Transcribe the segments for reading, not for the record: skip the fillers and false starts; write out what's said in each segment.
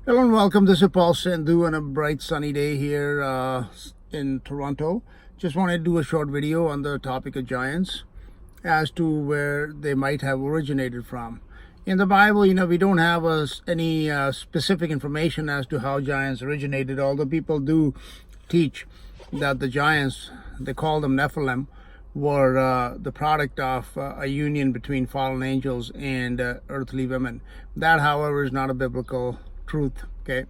Hello and welcome. This is Paul Sandhu on a bright sunny day here in Toronto. Just want to do a short video on the topic of giants as to where they might have originated from. In the Bible, we don't have any specific information as to how giants originated, although people do teach that the giants, they call them Nephilim, were the product of a union between fallen angels and earthly women. That, however, is not a biblical truth. Okay,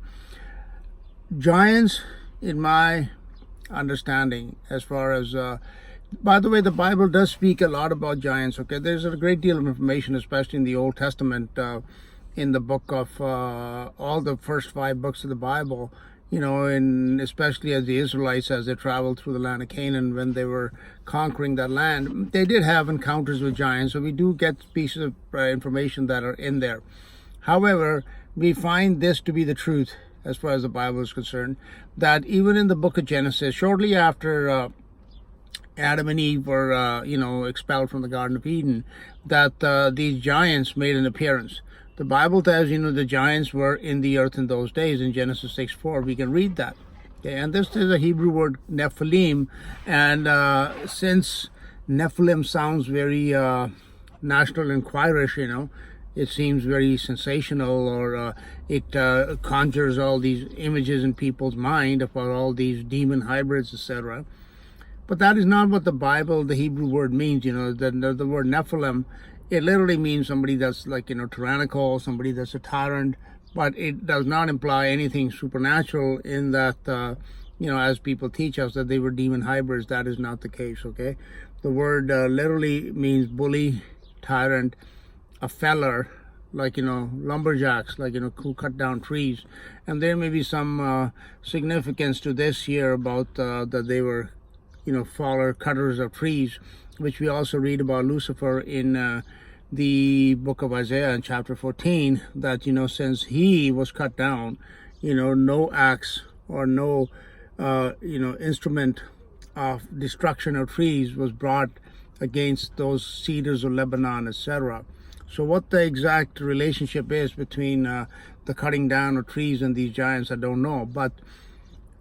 giants, in my understanding, as far as by the way, the Bible does speak a lot about giants. Okay, there's a great deal of information, especially in the Old Testament, in the book of all the first 5 books of the Bible, and especially as the Israelites, as they traveled through the land of Canaan, when they were conquering that land, they did have encounters with giants. So we do get pieces of information that are in there. However, we find this to be the truth as far as the Bible is concerned, that even in the book of Genesis, shortly after Adam and Eve were expelled from the Garden of Eden, that these giants made an appearance. The Bible tells the giants were in the earth in those days. In Genesis 6:4, we can read that. Okay, and this is a Hebrew word, Nephilim, and since Nephilim sounds very National Enquirish, it seems very sensational, or it conjures all these images in people's mind about all these demon hybrids, etc. But that is not what the Bible, the Hebrew word means. The word Nephilim, it literally means somebody that's like, tyrannical, somebody that's a tyrant, but it does not imply anything supernatural in that, as people teach us that they were demon hybrids. That is not the case, okay? The word literally means bully, tyrant, a feller, like lumberjacks, like who cut down trees. And there may be some significance to this here about that they were faller cutters of trees, which we also read about Lucifer in the book of Isaiah in chapter 14, that since he was cut down, no axe or no instrument of destruction of trees was brought against those cedars of Lebanon, etc. So what the exact relationship is between the cutting down of trees and these giants, I don't know. But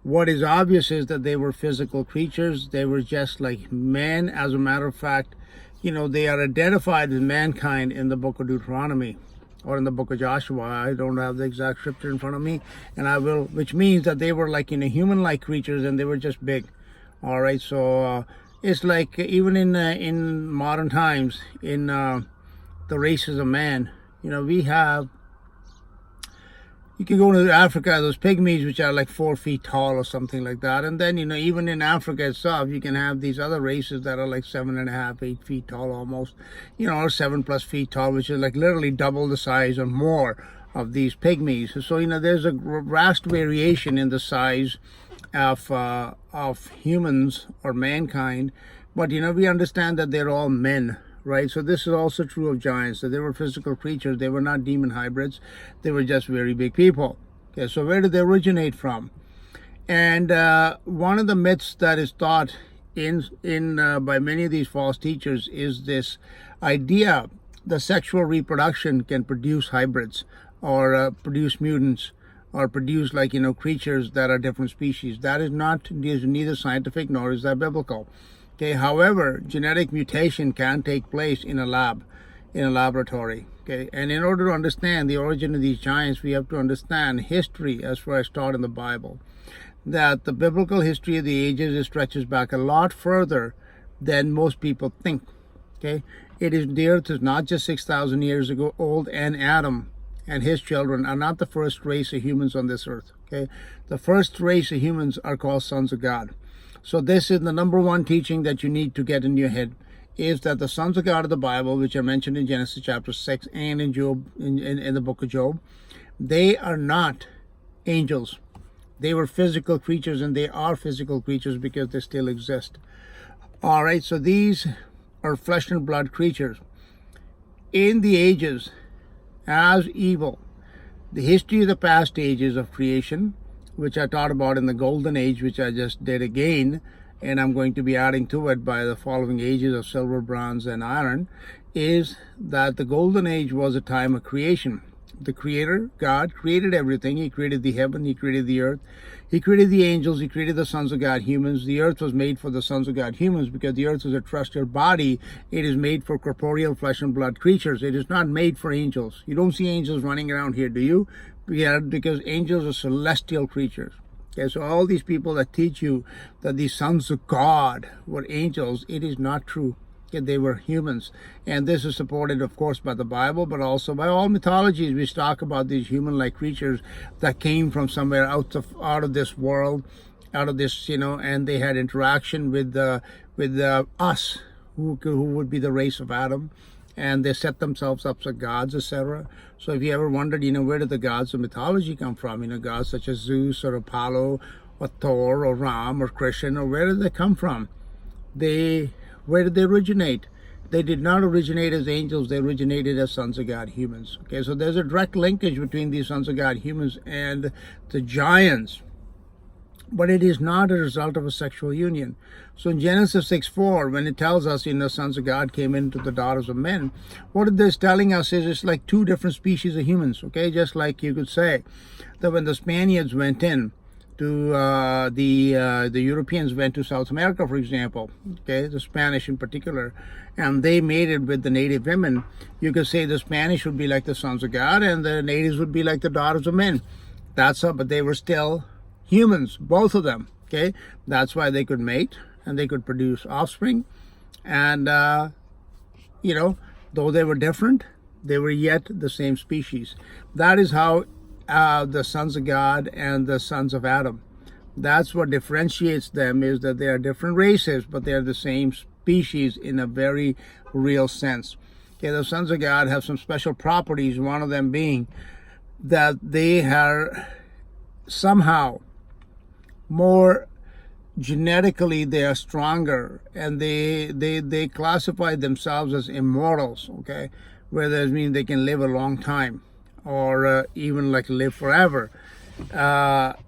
what is obvious is that they were physical creatures. They were just like men. As a matter of fact, they are identified with mankind in the book of Deuteronomy or in the book of Joshua. I don't have the exact scripture in front of me, and I will, which means that they were like human-like creatures, and they were just big. All right, so it's like even in modern times, in the races of man, we have, you can go to Africa, those pygmies, which are like 4 feet tall or something like that. And then, even in Africa itself, you can have these other races that are like 7.5, 8 feet tall almost, or 7+ feet tall, which is like literally double the size or more of these pygmies. So, there's a vast variation in the size of humans or mankind. But, we understand that they're all men. Right, so this is also true of giants, that they were physical creatures. They were not demon hybrids. They were just very big people. Okay, so where did they originate from? And one of the myths that is taught in by many of these false teachers is this idea that sexual reproduction can produce hybrids, or produce mutants, or produce creatures that are different species. That is neither scientific nor is that biblical. Okay, however, genetic mutation can take place in a lab, in a laboratory. Okay, and in order to understand the origin of these giants, we have to understand history as far as taught in the Bible. That the biblical history of the ages stretches back a lot further than most people think. Okay, the earth is not just 6,000 years ago old, and Adam and his children are not the first race of humans on this earth. Okay, the first race of humans are called sons of God. So this is the number one teaching that you need to get in your head, is that the sons of God of the Bible, which are mentioned in Genesis chapter 6 and in Job, in the book of Job, they are not angels. They were physical creatures, and they are physical creatures because they still exist. All right, so these are flesh and blood creatures. In the ages, as evil, the history of the past ages of creation, which I taught about in the golden age, which I just did again, and I'm going to be adding to it by the following ages of silver, bronze, and iron, is that the golden age was a time of creation. The Creator, God, created everything. He created the heaven, He created the earth, He created the angels, He created the sons of God, humans. The earth was made for the sons of God, humans, because the earth is a terrestrial body. It is made for corporeal flesh and blood creatures. It is not made for angels. You don't see angels running around here, do you? Yeah, because angels are celestial creatures. Okay, so all these people that teach you that the sons of God were angels, it is not true. Okay, they were humans. And this is supported, of course, by the Bible, but also by all mythologies, which talk about these human-like creatures that came from somewhere out of this world, out of this, and they had interaction with us, who would be the race of Adam, and they set themselves up as gods, etc. So if you ever wondered, where did the gods of mythology come from? Gods such as Zeus or Apollo or Thor or Ram or Krishna, or where did they come from? Where did they originate? They did not originate as angels. They originated as sons of God, humans. Okay, so there's a direct linkage between these sons of God, humans, and the giants. But it is not a result of a sexual union. So in Genesis 6:4, when it tells us, sons of God came into the daughters of men, what it is telling us is it's like two different species of humans. Okay, just like you could say that when the Spaniards went in to the Europeans went to South America, for example, okay, the Spanish in particular, and they mated with the native women. You could say the Spanish would be like the sons of God, and the natives would be like the daughters of men. That's all, but they were still humans, both of them. Okay, that's why they could mate and they could produce offspring, and though they were different, they were yet the same species. That is how the sons of God and the sons of Adam. That's what differentiates them, is that they are different races, but they are the same species in a very real sense. Okay, the sons of God have some special properties, one of them being that they are somehow more genetically, they are stronger, and they classify themselves as immortals, okay, where that means they can live a long time, or even like live forever.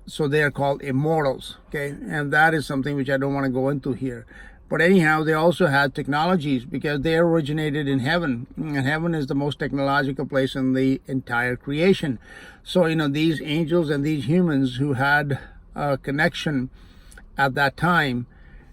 So they are called immortals, okay, and that is something which I don't want to go into here. But anyhow, they also had technologies, because they originated in heaven, and heaven is the most technological place in the entire creation. So these angels and these humans who had a connection at that time,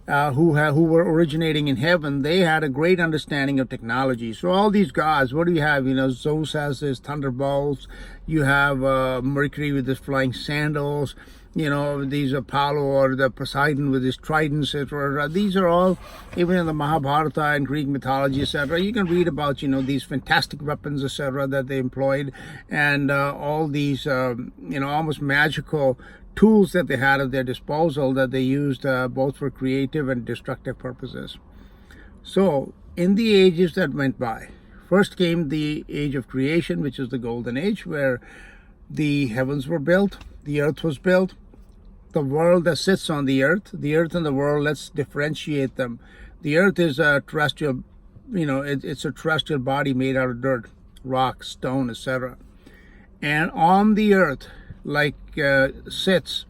who were originating in heaven, they had a great understanding of technology. So all these gods, what do you have? Zeus has his thunderbolts. You have Mercury with his flying sandals. These Apollo or the Poseidon with his tridents, etc. These are all, even in the Mahabharata and Greek mythology, etc. You can read about, these fantastic weapons, etc. that they employed, and all these, almost magical tools that they had at their disposal that they used both for creative and destructive purposes. So in the ages that went by, first came the age of creation, which is the golden age, where the heavens were built, the earth was built, the world that sits on the earth and the world, let's differentiate them. The earth is a terrestrial, it's a terrestrial body made out of dirt, rock, stone, etc. And on the earth, sits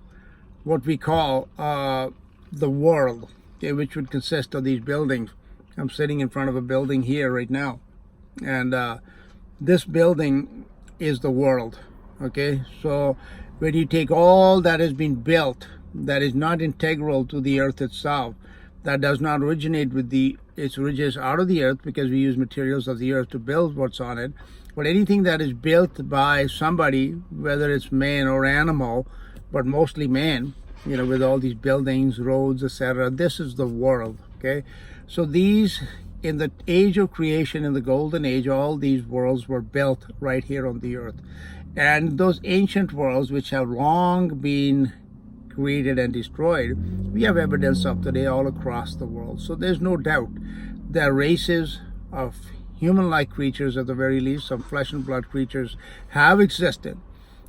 what we call the world, okay, which would consist of these buildings. I'm sitting in front of a building here right now, and this building is the world. Okay, so when you take all that has been built, that is not integral to the earth itself, that does not originate with it originates out of the earth, because we use materials of the earth to build what's on it. But anything that is built by somebody, whether it's man or animal, but mostly man, with all these buildings, roads, etc., this is the world. Okay, so these, in the age of creation, in the golden age, all these worlds were built right here on the earth. And those ancient worlds, which have long been created and destroyed, we have evidence of today all across the world. So there's no doubt that races of human-like creatures, at the very least, some flesh and blood creatures, have existed,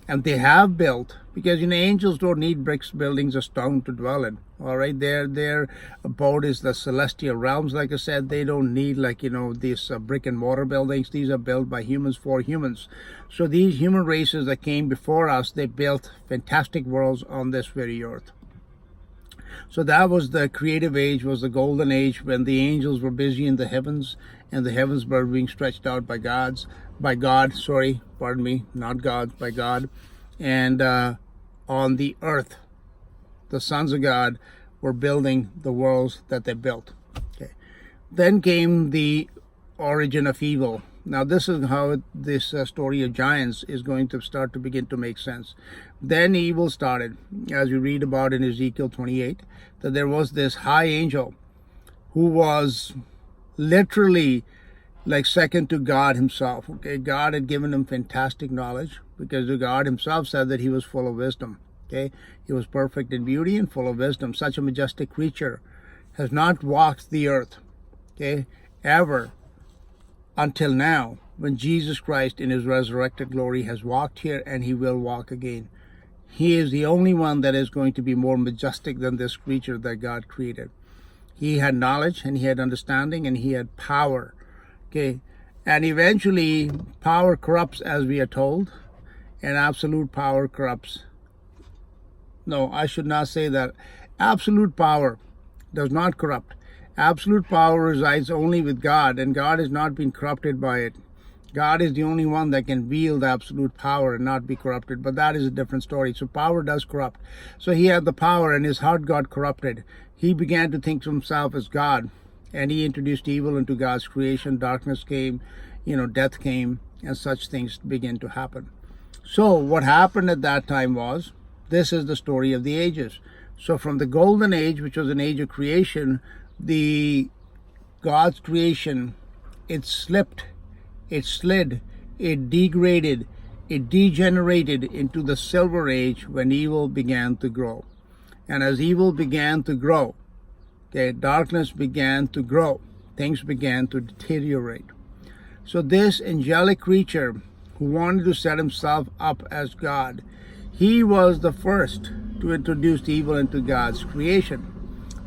and they have built, because angels don't need bricks, buildings, or stone to dwell in. All right, their abode is the celestial realms. Like I said, they don't need these brick and mortar buildings. These are built by humans for humans. So these human races that came before us, they built fantastic worlds on this very earth. So that was the creative age, was the golden age, when the angels were busy in the heavens, and the heavens were being stretched out by gods. by God, sorry, pardon me, not God, by God, and on the earth, the sons of God were building the worlds that they built. Okay. Then came the origin of evil. Now this is how this story of giants is going to start to begin to make sense. Then evil started, as we read about in Ezekiel 28, that there was this high angel who was literally like second to God himself. Okay, God had given him fantastic knowledge, because God himself said that he was full of wisdom. Okay, he was perfect in beauty and full of wisdom. Such a majestic creature has not walked the earth, okay, ever until now, when Jesus Christ in his resurrected glory has walked here, and he will walk again. He is the only one that is going to be more majestic than this creature that God created. He had knowledge, and he had understanding, and he had power. Okay, and eventually power corrupts, as we are told, and absolute power corrupts. No, I should not say that. Absolute power does not corrupt. Absolute power resides only with God, and God has not been corrupted by it. God is the only one that can wield absolute power and not be corrupted, but that is a different story. So power does corrupt. So he had the power, and his heart got corrupted. He began to think of himself as God, and he introduced evil into God's creation. Darkness came, death came, and such things began to happen. So what happened at that time was, this is the story of the ages. So from the golden age, which was an age of creation, the God's creation, it slipped, it slid, it degraded, it degenerated into the silver age, when evil began to grow. And as evil began to grow, okay, darkness began to grow, things began to deteriorate. So this angelic creature who wanted to set himself up as God, he was the first to introduce evil into God's creation.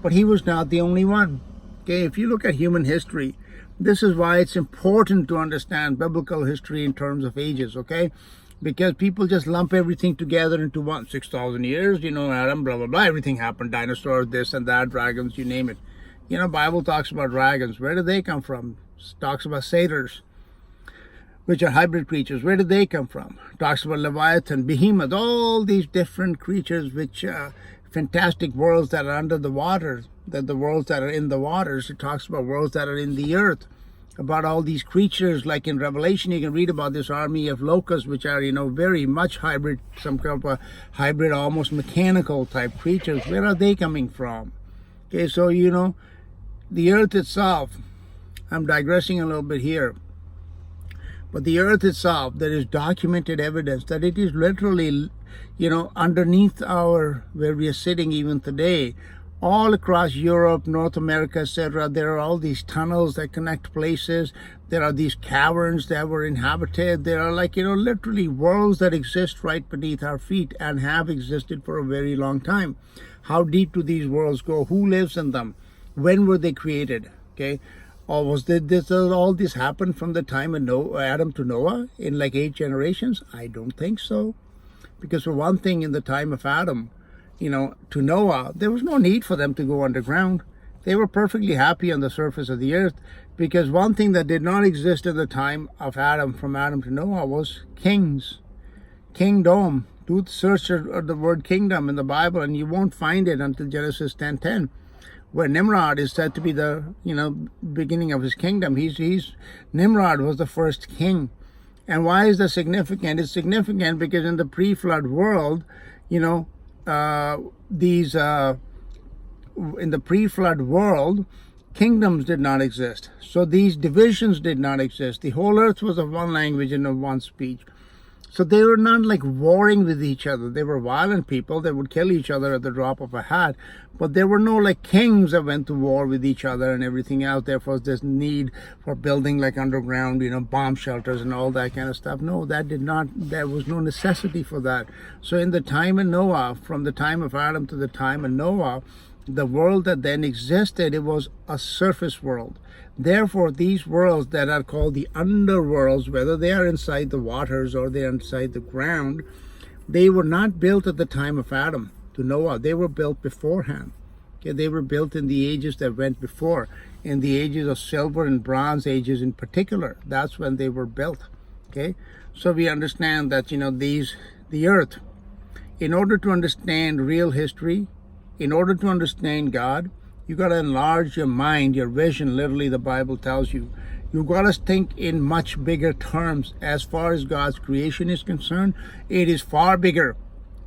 But he was not the only one. Okay, if you look at human history, this is why it's important to understand biblical history in terms of ages, okay? Because people just lump everything together into one. 6,000 years, Adam, blah, blah, blah, everything happened. Dinosaurs, this and that, dragons, you name it. Bible talks about dragons. Where did they come from? It talks about satyrs, which are hybrid creatures. Where did they come from? It talks about Leviathan, Behemoth, all these different creatures, which fantastic worlds that are under the water, that the worlds that are in the waters. It talks about worlds that are in the earth, about all these creatures. Like in Revelation, you can read about this army of locusts, which are, very much hybrid, some kind of a hybrid, almost mechanical type creatures. Where are they coming from? Okay, so, the earth itself, I'm digressing a little bit here, but the earth itself, there is documented evidence that it is literally, underneath where we are sitting even today, all across Europe, North America, etc. There are all these tunnels that connect places. There are these caverns that were inhabited. There are literally worlds that exist right beneath our feet and have existed for a very long time. How deep do these worlds go? Who lives in them? When were they created? Okay. Or was all this happened from the time of Adam to Noah in 8 generations? I don't think so. Because for one thing, in the time of Adam, to Noah, there was no need for them to go underground. They were perfectly happy on the surface of the earth, because one thing that did not exist at the time of Adam, from Adam to Noah, was kings. Kingdom. Do the search of the word kingdom in the Bible, and you won't find it until Genesis 10:10. Where Nimrod is said to be the beginning of his kingdom. Nimrod was the first king. And why is that significant? It's significant because in the pre-flood world, in the pre-flood world, kingdoms did not exist. So these divisions did not exist. The whole earth was of one language and of one speech. So they were not warring with each other. They were violent people. They would kill each other at the drop of a hat. But there were no kings that went to war with each other and everything else. Therefore, there's need for building underground, bomb shelters and all that kind of stuff. No, there was no necessity for that. So in the time of Noah, from the time of Adam to the time of Noah, the world that then existed, it was a surface world. Therefore, these worlds that are called the underworlds, whether they are inside the waters or they are inside the ground, they were not built at the time of Adam to Noah. They were built beforehand. Okay, they were built in the ages that went before, in the ages of silver and bronze ages in particular. That's when they were built. Okay, so we understand that the earth, in order to understand real history, in order to understand God, you got to enlarge your mind, your vision. Literally, the Bible tells you, you got to think in much bigger terms. As far as God's creation is concerned, it is far bigger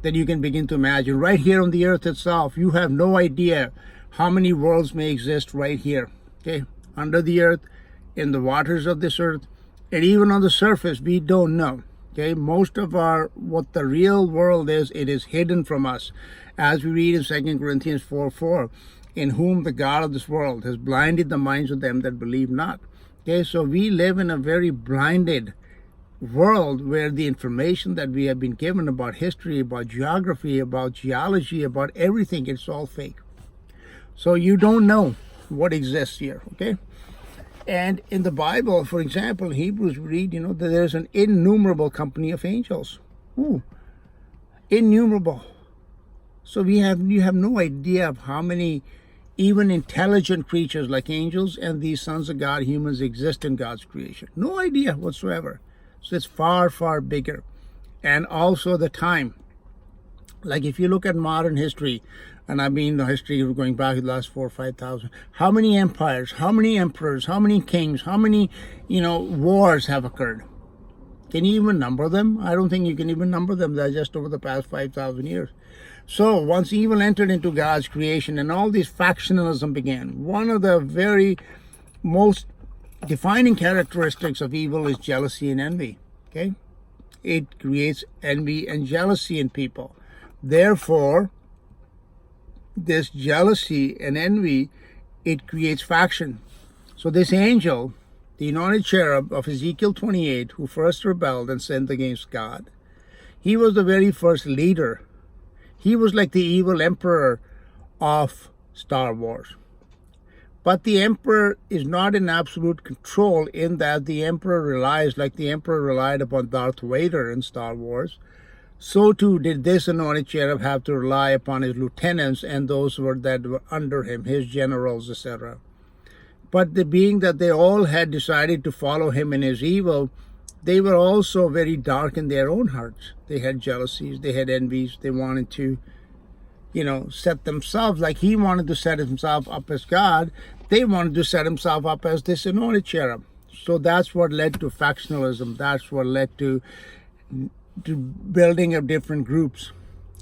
than you can begin to imagine. Right here on the earth itself, you have no idea how many worlds may exist right here. Okay, under the earth, in the waters of this earth, and even on the surface, we don't know. Okay, most of what the real world is, it is hidden from us. As we read in 2 Corinthians 4:4, in whom the God of this world has blinded the minds of them that believe not. Okay, so we live in a very blinded world where the information that we have been given about history, about geography, about geology, about everything, it's all fake. So you don't know what exists here, okay? And in the Bible, for example, Hebrews read, that there's an innumerable company of angels. Ooh, innumerable. So you have no idea of how many even intelligent creatures like angels and these sons of God, humans, exist in God's creation. No idea whatsoever. So it's far, far bigger. And also the time. Like if you look at modern history, and I mean the history of going back to the last 4,000 or 5,000, how many empires, how many emperors, how many kings, how many, wars have occurred? Can you even number them? I don't think you can even number them. They're just over the past 5,000 years. So once evil entered into God's creation and all this factionalism began, one of the very most defining characteristics of evil is jealousy and envy. Okay? It creates envy and jealousy in people. Therefore, this jealousy and envy, it creates faction. So this angel, the anointed cherub of Ezekiel 28, who first rebelled and sinned against God, he was the very first leader. He was like the evil emperor of Star Wars. But the emperor is not in absolute control, in that the emperor relies, like the emperor relied upon Darth Vader in Star Wars, so too did this anointed cherub have to rely upon his lieutenants and those that were under him, his generals, etc. But being that they all had decided to follow him in his evil, they were also very dark in their own hearts. They had jealousies, they had envies, they wanted to, set themselves, like he wanted to set himself up as God, they wanted to set himself up as this anointed cherub. So that's what led to factionalism. That's what led to building of different groups,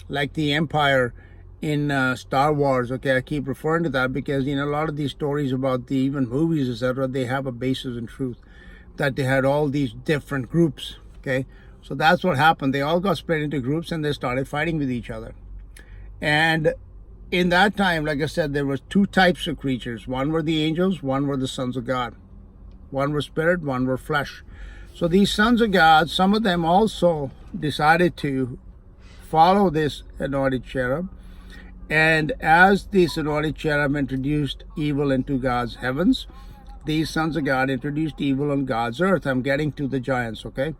like the Empire in Star Wars. Okay, I keep referring to that because, a lot of these stories about the even movies, etc., they have a basis in truth, that they had all these different groups. Okay, so that's what happened. They all got split into groups and they started fighting with each other. And in that time, like I said, there was two types of creatures. One were the angels, one were the sons of God. One were spirit, one were flesh. So these sons of God, some of them also decided to follow this anointed cherub. And as this anointed cherub introduced evil into God's heavens, these sons of God introduced evil on God's earth. I'm getting to the giants, okay?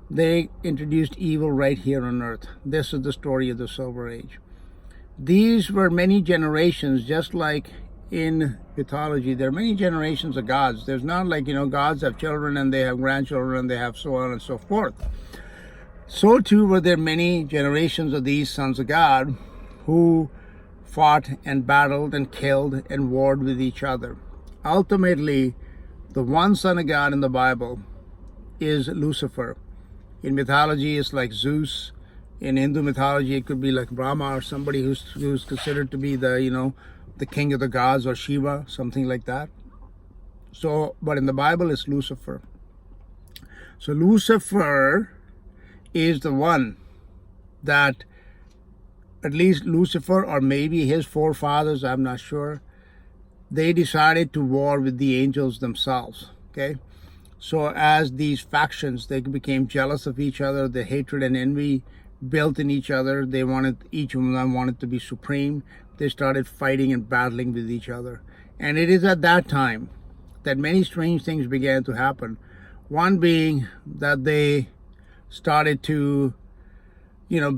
They introduced evil right here on earth. This is the story of the Silver Age. These were many generations, just like in mythology. There are many generations of gods. There's not like, gods have children and they have grandchildren and they have so on and so forth. So too were there many generations of these sons of God who fought and battled and killed and warred with each other. Ultimately, the one son of God in the Bible is Lucifer. In mythology, it's like Zeus. In Hindu mythology, it could be like Brahma, or somebody who's considered to be the, the king of the gods, or Shiva, something like that. So, but in the Bible, it's Lucifer. So Lucifer is the one that, at least Lucifer, or maybe his forefathers, I'm not sure, they decided to war with the angels themselves. Okay, so as these factions, they became jealous of each other. The hatred and envy built in each other. Each of them wanted to be supreme. They started fighting and battling with each other. And it is at that time that many strange things began to happen. One being that they started to,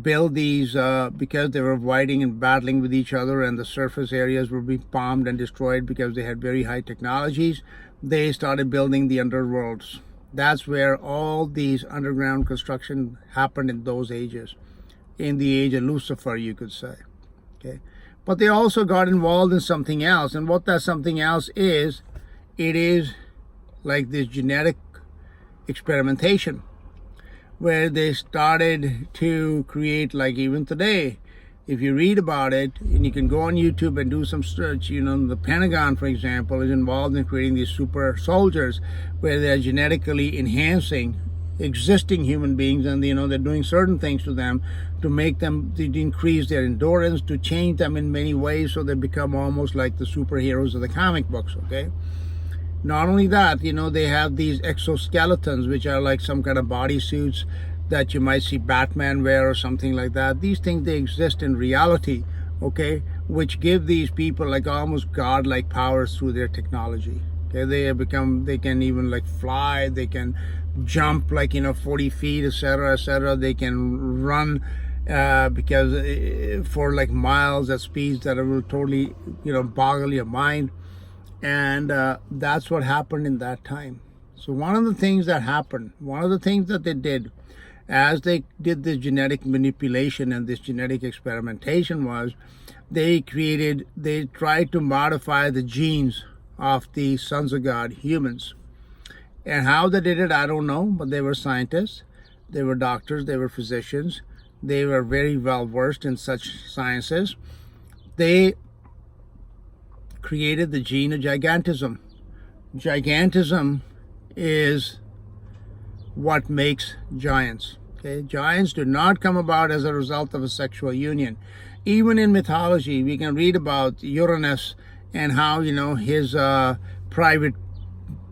build these, because they were fighting and battling with each other, and the surface areas were being bombed and destroyed because they had very high technologies. They started building the underworlds. That's where all these underground construction happened in those ages, in the age of Lucifer, you could say. Okay, but they also got involved in something else, and what that something else is, it is like this genetic experimentation, where they started to create, like even today, if you read about it, and you can go on YouTube and do some search, the Pentagon, for example, is involved in creating these super soldiers where they're genetically enhancing existing human beings, and they're doing certain things to them to make them, to increase their endurance, to change them in many ways so they become almost like the superheroes of the comic books. Okay, not only that, they have these exoskeletons, which are like some kind of bodysuits that you might see Batman wear or something like that. These things, they exist in reality, okay, which give these people like almost godlike powers through their technology. Okay, they can even like fly, they can jump like 40 feet, etc., etc. They can run because for like miles at speeds that will totally boggle your mind. And that's what happened in that time. So one of the things that happened, one of the things that they did as they did this genetic manipulation and this genetic experimentation was they tried to modify the genes of the sons of God, humans. And how they did it, I don't know, but they were scientists, they were doctors, they were physicians, they were very well versed in such sciences. They created the gene of gigantism. Gigantism is what makes giants. Okay, giants do not come about as a result of a sexual union. Even in mythology, we can read about Uranus and how his private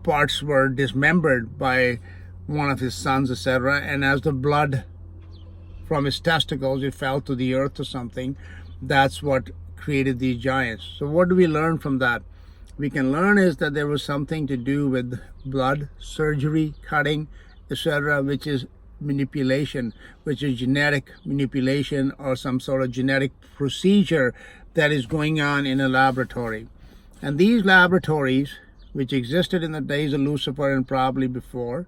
parts were dismembered by one of his sons, etc. And as the blood from his testicles, it fell to the earth or something. That's what created these giants. So what do we learn from that? We can learn is that there was something to do with blood, surgery, cutting, etc., which is manipulation, which is genetic manipulation or some sort of genetic procedure that is going on in a laboratory. And these laboratories, which existed in the days of Lucifer and probably before,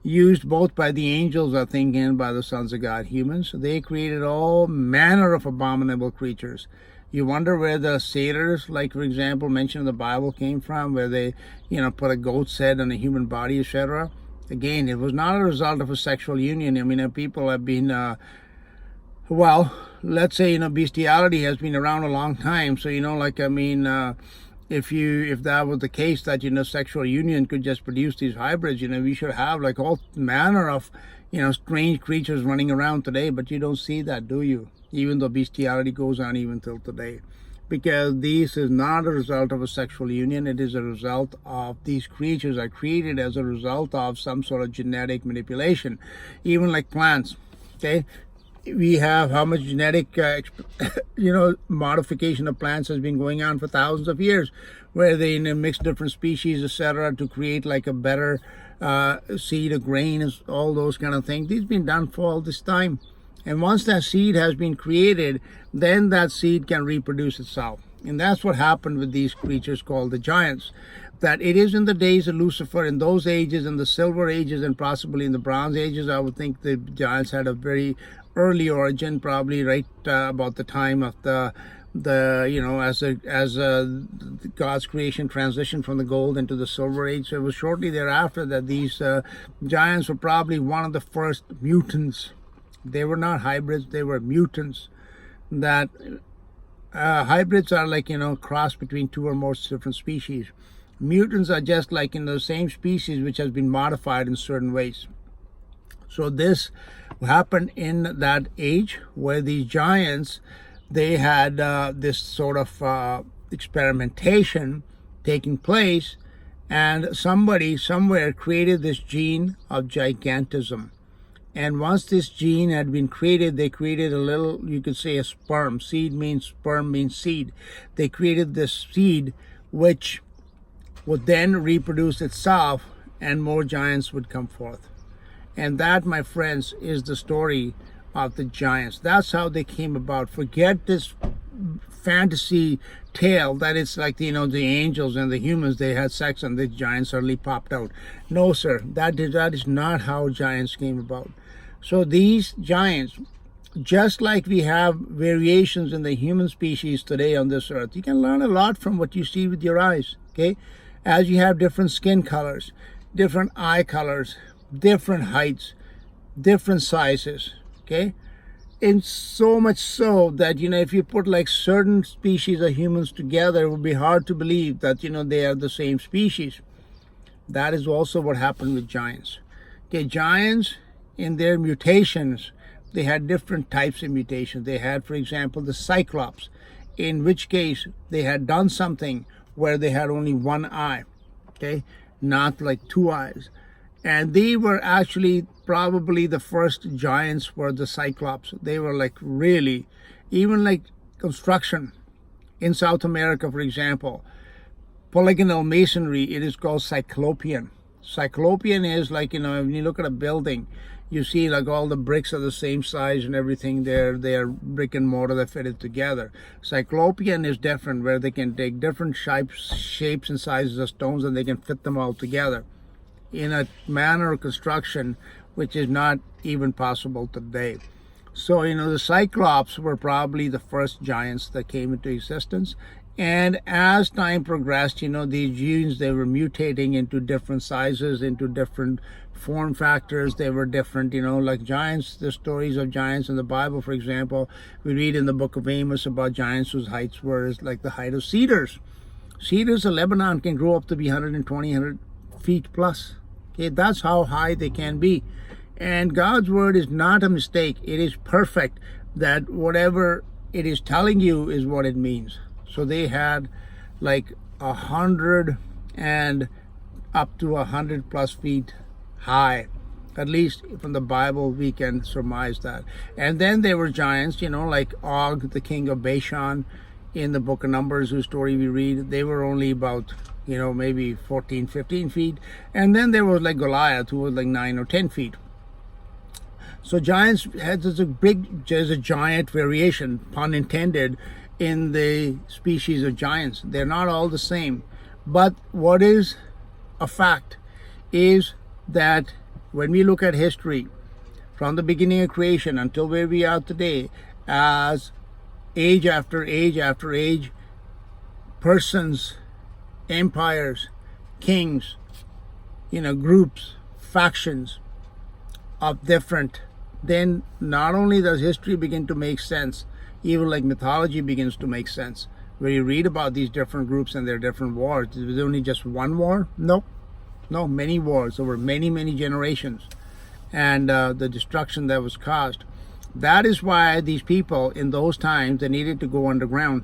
used both by the angels, I think, and by the sons of God, humans, they created all manner of abominable creatures. You wonder where the satyrs, like for example mentioned in the Bible, came from, where they put a goat's head on a human body, etc. Again, it was not a result of a sexual union. I mean, people have been let's say bestiality has been around a long time. So if that was the case, that sexual union could just produce these hybrids, we should have like all manner of strange creatures running around today. But you don't see that, do you? Even though bestiality goes on even till today, because this is not a result of a sexual union. It is a result of these creatures are created as a result of some sort of genetic manipulation. Even like plants, okay, we have how much genetic modification of plants has been going on for thousands of years, where they mix different species, etc., to create like a better seed, a grain, all those kind of things. These have been done for all this time. And once that seed has been created, then that seed can reproduce itself. And that's what happened with these creatures called the giants. That it is in the days of Lucifer, in those ages, in the Silver Ages, and possibly in the Bronze Ages, I would think the giants had a very early origin, probably right about the time of the as God's creation transitioned from the gold into the Silver Age. So it was shortly thereafter that these giants were probably one of the first mutants. They were not hybrids, they were mutants. That hybrids are like cross between two or more different species. Mutants are just like the same species which has been modified in certain ways. So this happened in that age where these giants, they had this sort of experimentation taking place, and somebody somewhere created this gene of gigantism. And once this gene had been created, they created a little, you could say, a sperm. Seed means sperm means seed. They created this seed which would then reproduce itself, and more giants would come forth. And that, my friends, is the story of the giants. That's how they came about. Forget this fantasy tale that it's like, the angels and the humans, they had sex and the giants suddenly popped out. No, sir, that is not how giants came about. So these giants, just like we have variations in the human species today on this earth, you can learn a lot from what you see with your eyes, okay? As you have different skin colors, different eye colors, different heights, different sizes, okay? And so much so that, if you put like certain species of humans together, it would be hard to believe that, they are the same species. That is also what happened with giants. Okay, giants, in their mutations, they had different types of mutations. They had, for example, the Cyclops, in which case they had done something where they had only one eye, okay, not like two eyes. And they were actually probably the first giants were the Cyclops. They were like really, even like construction in South America, for example, polygonal masonry, it is called Cyclopean. Cyclopean is like, when you look at a building, you see like all the bricks are the same size and everything. They're brick and mortar that fitted together. Cyclopean is different, where they can take different shapes and sizes of stones and they can fit them all together in a manner of construction which is not even possible today. So, the Cyclops were probably the first giants that came into existence. And as time progressed, these genes, they were mutating into different sizes, into different form factors. They were different, like giants, the stories of giants in the Bible, for example, we read in the book of Amos about giants whose heights were like the height of cedars. Cedars of Lebanon can grow up to be 120, 100 feet plus. Okay, that's how high they can be. And God's word is not a mistake. It is perfect, that whatever it is telling you is what it means. So they had like 100 and up to 100 plus feet high. At least from the Bible we can surmise that. And then there were giants, like Og, the king of Bashan, in the book of Numbers, whose story we read. They were only about, maybe 14, 15 feet. And then there was like Goliath, who was like 9 or 10 feet. So giants there's a giant variation, pun intended, in the species of giants. They're not all the same. But what is a fact is that when we look at history, from the beginning of creation until where we are today, as age after age after age, persons, empires, kings, groups, factions of different, then not only does history begin to make sense, even like mythology begins to make sense, where you read about these different groups and their different wars. Was there only just one war? No, many wars over many, many generations, and the destruction that was caused. That is why these people in those times, they needed to go underground,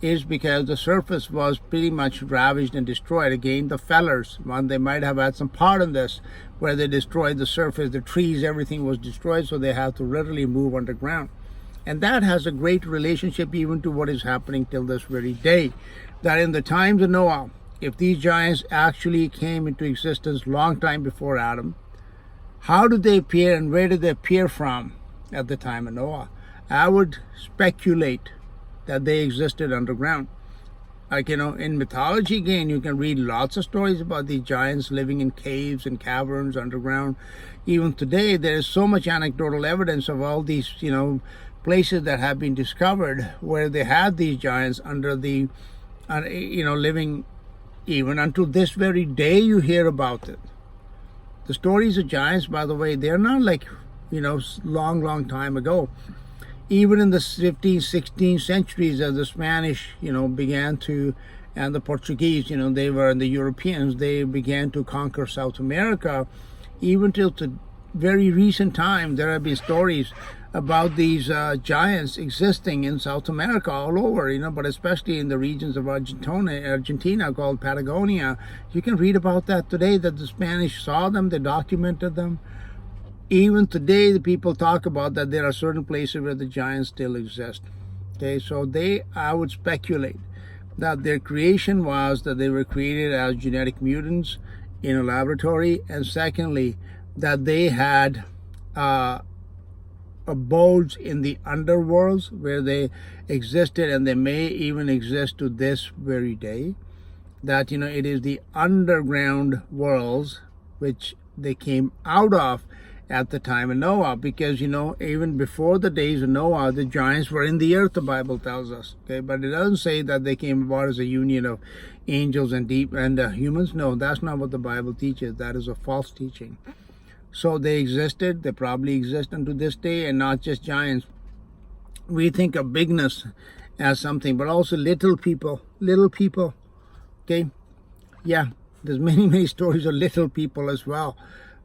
is because the surface was pretty much ravaged and destroyed. Again, the fellers, they might have had some part in this, where they destroyed the surface, the trees, everything was destroyed, so they had to literally move underground. And that has a great relationship even to what is happening till this very day. That in the times of Noah, if these giants actually came into existence long time before Adam, how did they appear and where did they appear from at the time of Noah? I would speculate that they existed underground. Like, in mythology, again, you can read lots of stories about these giants living in caves and caverns underground. Even today, there is so much anecdotal evidence of all these, places that have been discovered where they had these giants under the, living. Even until this very day, you hear about it. The stories of giants, by the way, they're not like, long time ago. Even in the 15th, 16th centuries, as the Spanish, began to, and the Portuguese, they were, and the Europeans, they began to conquer South America. Even till to very recent time, there have been stories about these giants existing in South America all over, but especially in the regions of Argentina called Patagonia. You can read about that today, that the Spanish saw them, they documented them. Even today, the people talk about that there are certain places where the giants still exist. Okay, so I would speculate that their creation was that they were created as genetic mutants in a laboratory, and secondly, that they had abodes in the underworlds where they existed, and they may even exist to this very day. That, it is the underground worlds which they came out of at the time of Noah, because even before the days of Noah, the giants were in the earth, the Bible tells us. Okay, but it doesn't say that they came about as a union of angels and humans. No, that's not what the Bible teaches. That is a false teaching. So they existed, they probably exist unto this day, and not just giants. We think of bigness as something, but also little people. Okay, yeah, there's many stories of little people as well.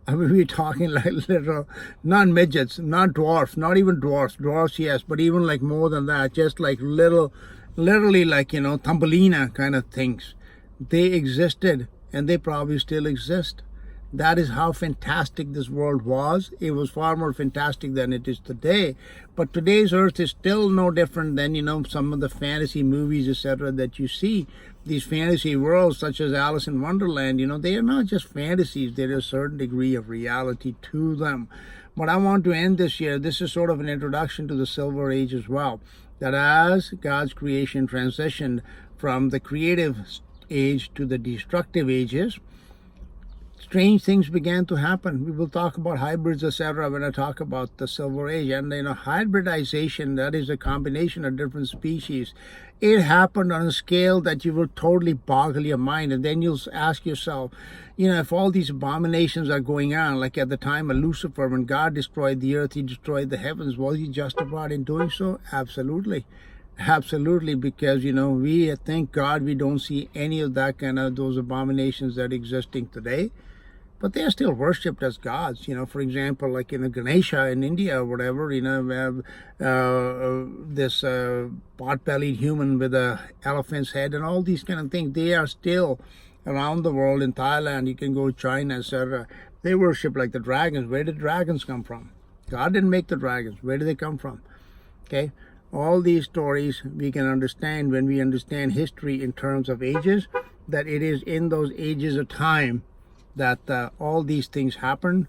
I mean, we're talking like little, not midgets, not dwarfs, not even dwarfs, yes, but even like more than that, just like little, literally like, Thumbelina kind of things. They existed, and they probably still exist. That is how fantastic this world was. It was far more fantastic than it is today. But today's earth is still no different than, some of the fantasy movies, etc., that you see. These fantasy worlds, such as Alice in Wonderland, they are not just fantasies. There is a certain degree of reality to them. But I want to end this year. This is sort of an introduction to the Silver Age as well. That as God's creation transitioned from the creative age to the destructive ages, strange things began to happen. We will talk about hybrids, etc., when I talk about the Silver Age. And hybridization, that is a combination of different species. It happened on a scale that you will totally boggle your mind. And then you'll ask yourself, if all these abominations are going on, like at the time of Lucifer, when God destroyed the earth, he destroyed the heavens, was he justified in doing so? Absolutely. Absolutely, because we thank God we don't see any of that kind of those abominations that are existing today. But they are still worshipped as gods. For example, like in Ganesha in India or whatever, we have this pot-bellied human with a elephant's head and all these kind of things. They are still around the world. In Thailand, you can go to China, etc. They worship like the dragons. Where did dragons come from? God didn't make the dragons. Where did they come from? Okay. All these stories we can understand when we understand history in terms of ages, that it is in those ages of time that all these things happen,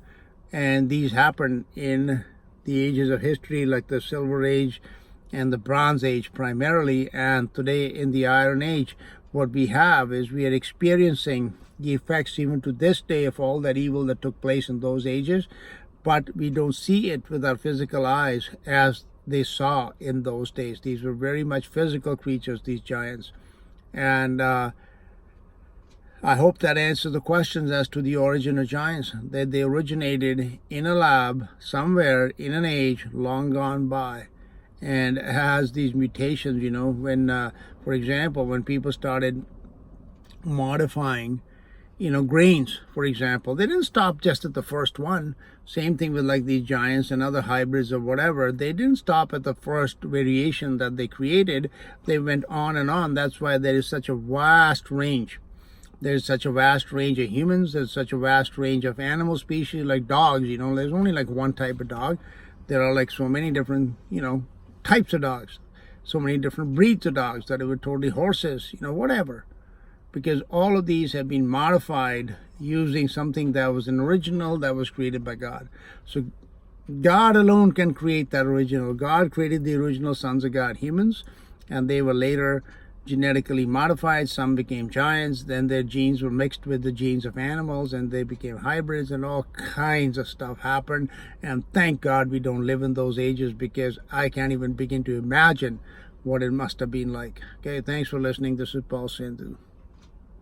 and these happen in the ages of history, like the Silver Age and the Bronze Age primarily. And today in the Iron Age, what we have is we are experiencing the effects even to this day of all that evil that took place in those ages, but we don't see it with our physical eyes as they saw in those days. These were very much physical creatures, these giants. And I hope that answers the questions as to the origin of giants, that they originated in a lab somewhere in an age long gone by, and has these mutations. When for example, when people started modifying grains, for example, they didn't stop just at the first one. Same thing with like these giants and other hybrids or whatever. They didn't stop at the first variation that they created. They went on and on. That's why there is such a vast range. There's such a vast range of humans. There's such a vast range of animal species, like dogs. There's only like one type of dog. There are like so many different, types of dogs. So many different breeds of dogs that are totally horses, whatever. Because all of these have been modified using something that was an original, that was created by God. So God alone can create that original. God created the original sons of God, humans, and they were later genetically modified. Some became giants, then their genes were mixed with the genes of animals, and they became hybrids, and all kinds of stuff happened. And thank God we don't live in those ages, because I can't even begin to imagine what it must have been like. Okay, thanks for listening. This is Paul Sandhu.